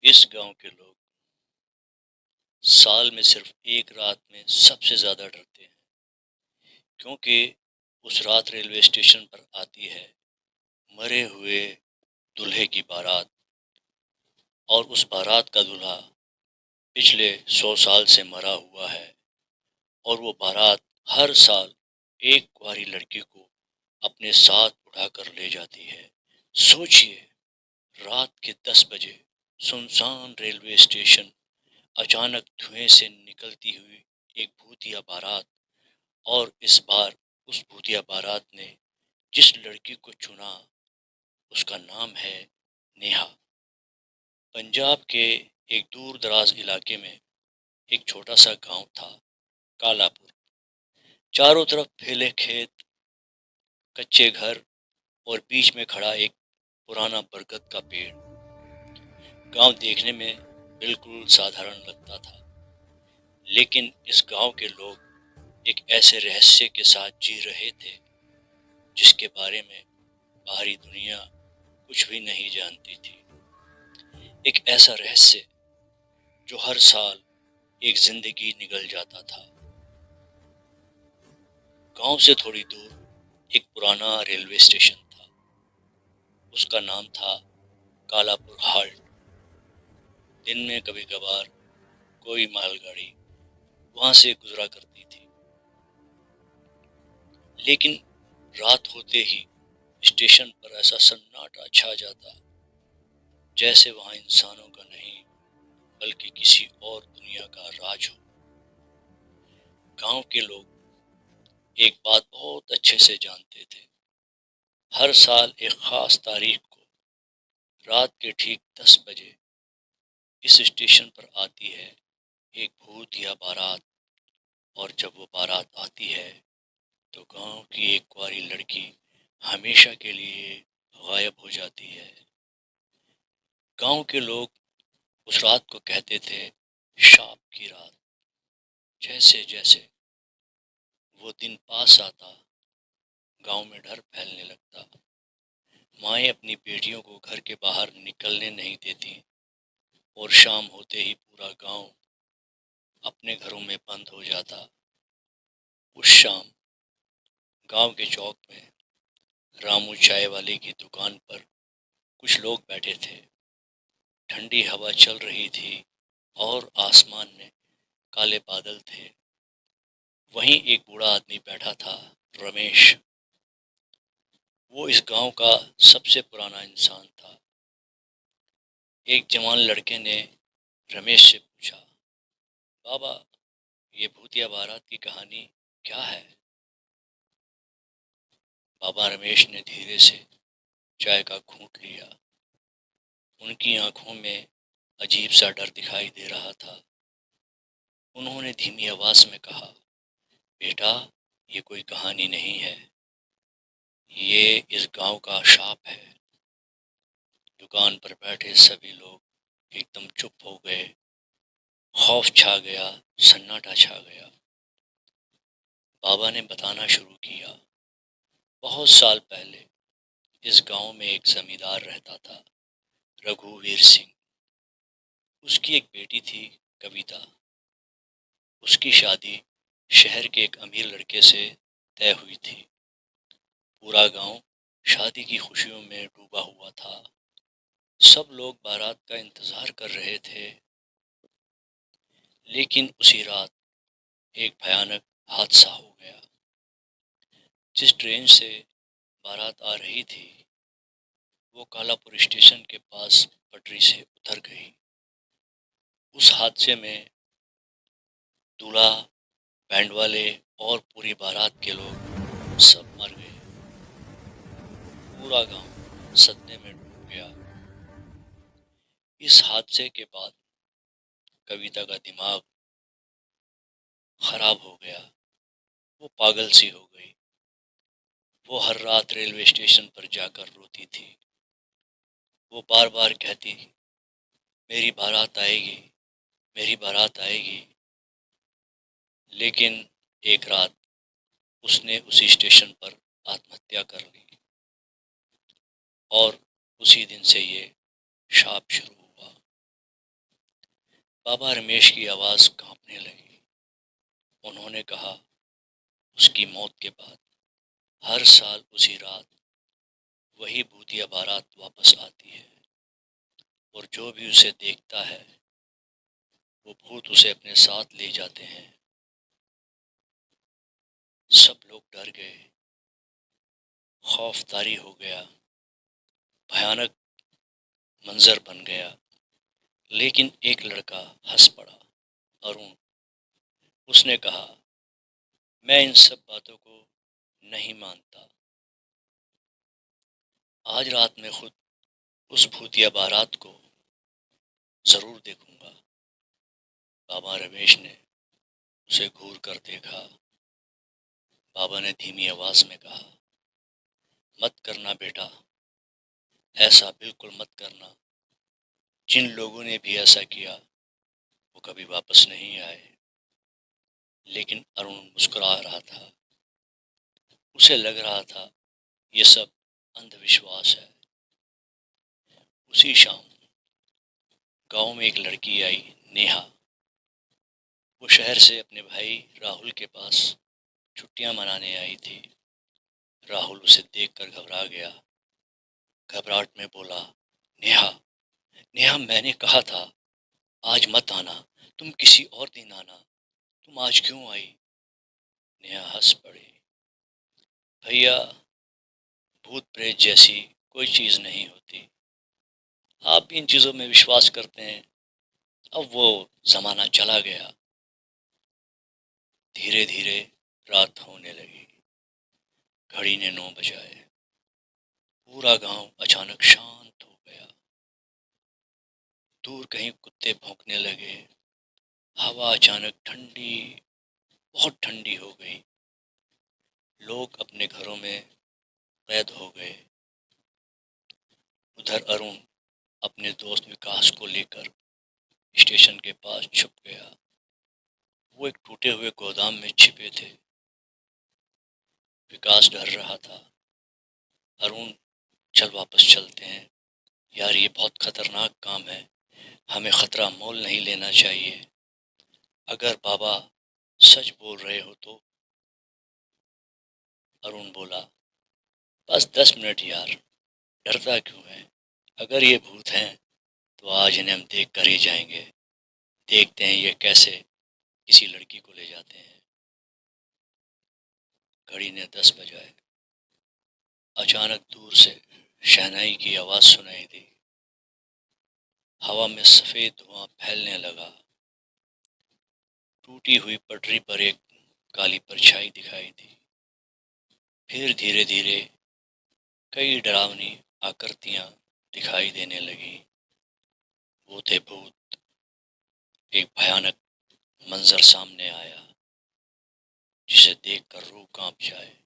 इस गांव के लोग साल में सिर्फ एक रात में सबसे ज्यादा डरते हैं, क्योंकि उस रात रेलवे स्टेशन पर आती है मरे हुए दूल्हे की बारात। और उस बारात का दूल्हा पिछले 100 साल से मरा हुआ है। और वो बारात हर साल एक कुंवारी लड़की को अपने साथ उठाकर ले जाती है। सोचिए, रात के 10 बजे सुनसान रेलवे स्टेशन, अचानक धुएं से निकलती हुई एक भूतिया बारात। और इस बार उस भूतिया बारात ने जिस लड़की को चुना उसका नाम है नेहा। पंजाब के एक दूर दराज इलाके में एक छोटा सा गांव था, कालापुर। चारों तरफ फैले खेत, कच्चे घर और बीच में खड़ा एक पुराना बरगद का पेड़। गांव देखने में बिल्कुल साधारण लगता था, लेकिन इस गांव के लोग एक ऐसे रहस्य के साथ जी रहे थे जिसके बारे में बाहरी दुनिया कुछ भी नहीं जानती थी। एक ऐसा रहस्य जो हर साल एक जिंदगी निगल जाता था। गांव से थोड़ी दूर एक पुराना रेलवे स्टेशन था। उसका नाम था कालापुर हाल्ट। दिन में कभी कभार कोई मालगाड़ी वहां से गुजरा करती थी, लेकिन रात होते ही स्टेशन पर ऐसा सन्नाटा छा जाता, जैसे वहां इंसानों का नहीं बल्कि किसी और दुनिया का राज हो। गांव के लोग एक बात बहुत अच्छे से जानते थे। हर साल एक खास तारीख को रात के ठीक 10 बजे इस स्टेशन पर आती है एक भूत या बारात। और जब वो बारात आती है तो गांव की एक कुंवारी लड़की हमेशा के लिए गायब हो जाती है। गांव के लोग उस रात को कहते थे शाप की रात। जैसे जैसे वो दिन पास आता, गांव में डर फैलने लगता। माएं अपनी बेटियों को घर के बाहर निकलने नहीं देती, और शाम होते ही पूरा गांव अपने घरों में बंद हो जाता। उस शाम गांव के चौक में रामू चाय वाले की दुकान पर कुछ लोग बैठे थे। ठंडी हवा चल रही थी और आसमान में काले बादल थे। वहीं एक बूढ़ा आदमी बैठा था, रमेश। वो इस गांव का सबसे पुराना इंसान था। एक जवान लड़के ने रमेश से पूछा, बाबा, ये भूतिया बारात की कहानी क्या है? बाबा रमेश ने धीरे से चाय का घूंट लिया। उनकी आंखों में अजीब सा डर दिखाई दे रहा था। उन्होंने धीमी आवाज में कहा, बेटा, ये कोई कहानी नहीं है, ये इस गांव का शाप है। दुकान पर बैठे सभी लोग एकदम चुप हो गए। खौफ छा गया, सन्नाटा छा गया। बाबा ने बताना शुरू किया, बहुत साल पहले इस गांव में एक जमींदार रहता था, रघुवीर सिंह। उसकी एक बेटी थी, कविता। उसकी शादी शहर के एक अमीर लड़के से तय हुई थी। पूरा गांव शादी की खुशियों में डूबा हुआ था। सब लोग बारात का इंतजार कर रहे थे। लेकिन उसी रात एक भयानक हादसा हो गया। जिस ट्रेन से बारात आ रही थी वो कालापुर स्टेशन के पास पटरी से उतर गई। उस हादसे में दूल्हा, बैंड वाले और पूरी बारात के लोग सब मर गए। पूरा गांव सदमे में डूब गया। इस हादसे के बाद कविता का दिमाग खराब हो गया। वो पागल सी हो गई। वो हर रात रेलवे स्टेशन पर जाकर रोती थी। वो बार बार कहती, मेरी बारात आएगी, मेरी बारात आएगी। लेकिन एक रात उसने उसी स्टेशन पर आत्महत्या कर ली। और उसी दिन से ये शाप शुरू हुआ। बाबा रमेश की आवाज़ कांपने लगी। उन्होंने कहा, उसकी मौत के बाद हर साल उसी रात वही भूतिया बारात वापस आती है और जो भी उसे देखता है वो भूत उसे अपने साथ ले जाते हैं। सब लोग डर गए, खौफतारी हो गया, भयानक मंजर बन गया। लेकिन एक लड़का हंस पड़ा, अरुण। उसने कहा, मैं इन सब बातों को नहीं मानता। आज रात में खुद उस भूतिया बारात को जरूर देखूंगा। बाबा रमेश ने उसे घूर कर देखा। बाबा ने धीमी आवाज में कहा, मत करना बेटा, ऐसा बिल्कुल मत करना। जिन लोगों ने भी ऐसा किया वो कभी वापस नहीं आए। लेकिन अरुण मुस्कुरा रहा था। उसे लग रहा था ये सब अंधविश्वास है। उसी शाम गांव में एक लड़की आई, नेहा। वो शहर से अपने भाई राहुल के पास छुट्टियां मनाने आई थी। राहुल उसे देखकर घबरा गया। घबराहट में बोला, नेहा, नेहा, मैंने कहा था आज मत आना, तुम किसी और दिन आना, तुम आज क्यों आई? नेहा हंस पड़ी। भैया, भूत प्रेत जैसी कोई चीज नहीं होती। आप भी इन चीजों में विश्वास करते हैं। अब वो जमाना चला गया। धीरे धीरे रात होने लगी। घड़ी ने 9 बजाए। पूरा गांव अचानक शांत हो गया। दूर कहीं कुत्ते भौंकने लगे। हवा अचानक ठंडी, बहुत ठंडी हो गई। लोग अपने घरों में कैद हो गए। उधर अरुण अपने दोस्त विकास को लेकर स्टेशन के पास छुप गया। वो एक टूटे हुए गोदाम में छिपे थे। विकास डर रहा था। अरुण, चल वापस चलते हैं। यार, ये बहुत खतरनाक काम है, हमें खतरा मोल नहीं लेना चाहिए। अगर बाबा सच बोल रहे हो तो। अरुण बोला, बस 10 मिनट यार, डरता क्यों है? अगर ये भूत हैं तो आज इन्हें हम देख कर ही जाएंगे। देखते हैं ये कैसे किसी लड़की को ले जाते हैं। घड़ी ने 10 बजाए। अचानक दूर से शहनाई की आवाज सुनाई दी। हवा में सफेद धुआं फैलने लगा। टूटी हुई पटरी पर एक काली परछाई दिखाई दी। फिर धीरे धीरे कई डरावनी आकृतियां दिखाई देने लगी। वो थे भूत। एक भयानक मंजर सामने आया जिसे देखकर रूह कांप जाए।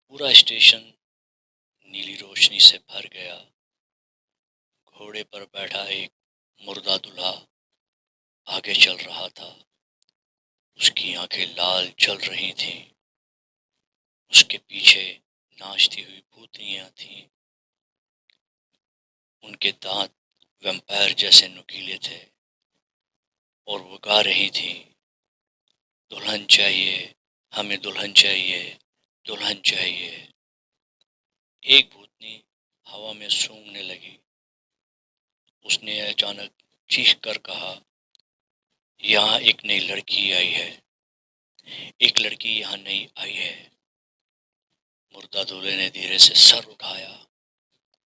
पूरा स्टेशन नीली रोशनी से भर गया। घोड़े पर बैठा एक मुर्दा दूल्हा आगे चल रहा था। उसकी आंखें लाल जल रही थीं। उसके पीछे नाचती हुई भूतियां थीं। उनके दांत वैम्पायर जैसे नुकीले थे और वो गा रही थीं, दुल्हन चाहिए, हमें दुल्हन चाहिए, दुल्हन चाहिए। एक भूतनी हवा में सूंघने लगी। उसने अचानक चीख कर कहा, यहाँ एक नई लड़की आई है, एक लड़की यहाँ नई आई है। मुर्दा दूल्हे ने धीरे से सर उठाया।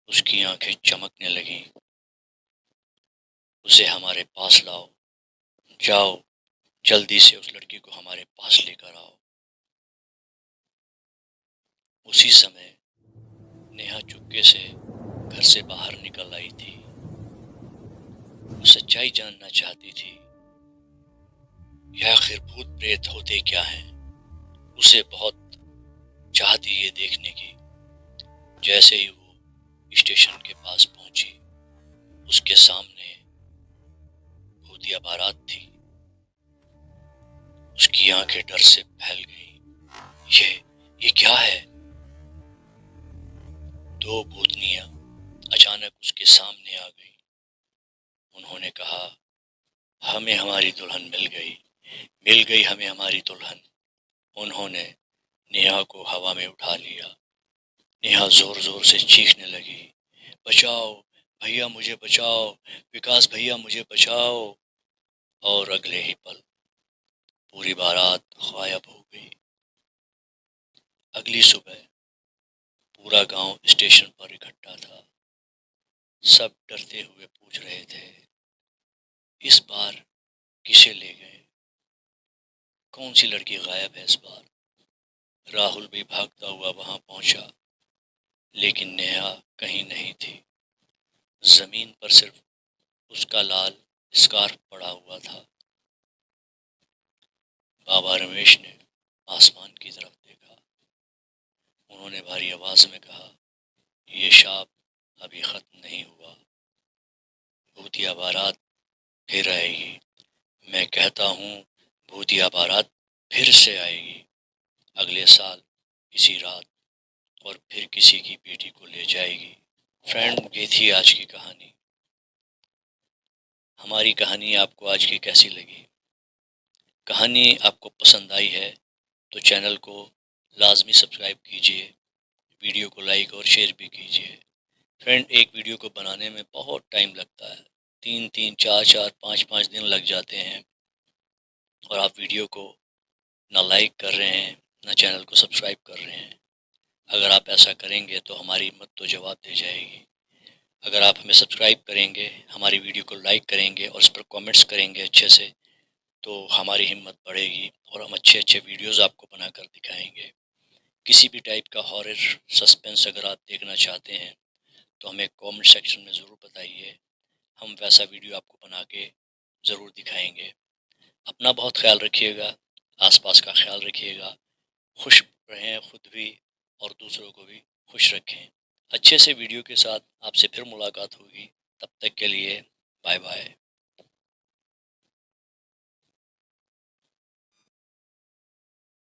उसकी आंखें चमकने लगीं। उसे हमारे पास लाओ, जाओ, जल्दी से उस लड़की को हमारे पास लेकर आओ। उसी समय नेहा चुपके से घर से बाहर निकल आई थी। वो सच्चाई जानना चाहती थी। यह आखिर भूत प्रेत होते क्या हैं? उसे बहुत चाहती ये देखने की। जैसे ही वो स्टेशन के पास पहुंची, उसके सामने भूतिया बारात थी। उसकी आंखें डर से फैल गईं। ये क्या है? दो भूतनियां अचानक उसके सामने आ गईं। उन्होंने कहा, हमें हमारी दुल्हन मिल गई हमें हमारी दुल्हन। उन्होंने नेहा को हवा में उठा लिया। नेहा जोर जोर से चीखने लगी, बचाओ भैया मुझे बचाओ, विकास भैया मुझे बचाओ। और अगले ही पल पूरी बारात गायब हो गई। अगली सुबह पूरा गांव स्टेशन पर इकट्ठा था। सब डरते हुए पूछ रहे थे, इस बार किसे ले गए? कौन सी लड़की गायब है इस बार? राहुल भी भागता हुआ वहां पहुंचा, लेकिन नेहा कहीं नहीं थी। जमीन पर सिर्फ उसका लाल स्कार्फ पड़ा हुआ था। बाबा रमेश ने आसमान की तरफ देखा। उन्होंने भारी आवाज में कहा, ये शाप अभी खत्म नहीं हुआ। भूतिया बारात फिर आएगी। मैं कहता हूँ भूतिया बारात फिर से आएगी। अगले साल इसी रात, और फिर किसी की बेटी को ले जाएगी। फ्रेंड, ये थी आज की कहानी। हमारी कहानी आपको आज की कैसी लगी? कहानी आपको पसंद आई है तो चैनल को लाजमी सब्सक्राइब कीजिए, वीडियो को लाइक और शेयर भी कीजिए। फ्रेंड, एक वीडियो को बनाने में बहुत टाइम लगता है, 3-3, 4-4, 5-5 दिन लग जाते हैं, और आप वीडियो को ना लाइक कर रहे हैं ना चैनल को सब्सक्राइब कर रहे हैं। अगर आप ऐसा करेंगे तो हमारी हिम्मत तो जवाब दे जाएगी। अगर आप हमें सब्सक्राइब करेंगे, हमारी वीडियो को लाइक करेंगे और उस पर कमेंट्स करेंगे अच्छे से, तो हमारी हिम्मत बढ़ेगी और हम अच्छे अच्छे वीडियोस आपको बनाकर दिखाएंगे। किसी भी टाइप का हॉरर, सस्पेंस अगर आप देखना चाहते हैं तो हमें कमेंट सेक्शन में ज़रूर बताइए। हम वैसा वीडियो आपको बना के ज़रूर दिखाएंगे। अपना बहुत ख्याल रखिएगा, आसपास का ख्याल रखिएगा, खुश रहें खुद भी और दूसरों को भी खुश रखें। अच्छे से वीडियो के साथ आपसे फिर मुलाकात होगी। तब तक के लिए बाय बाय।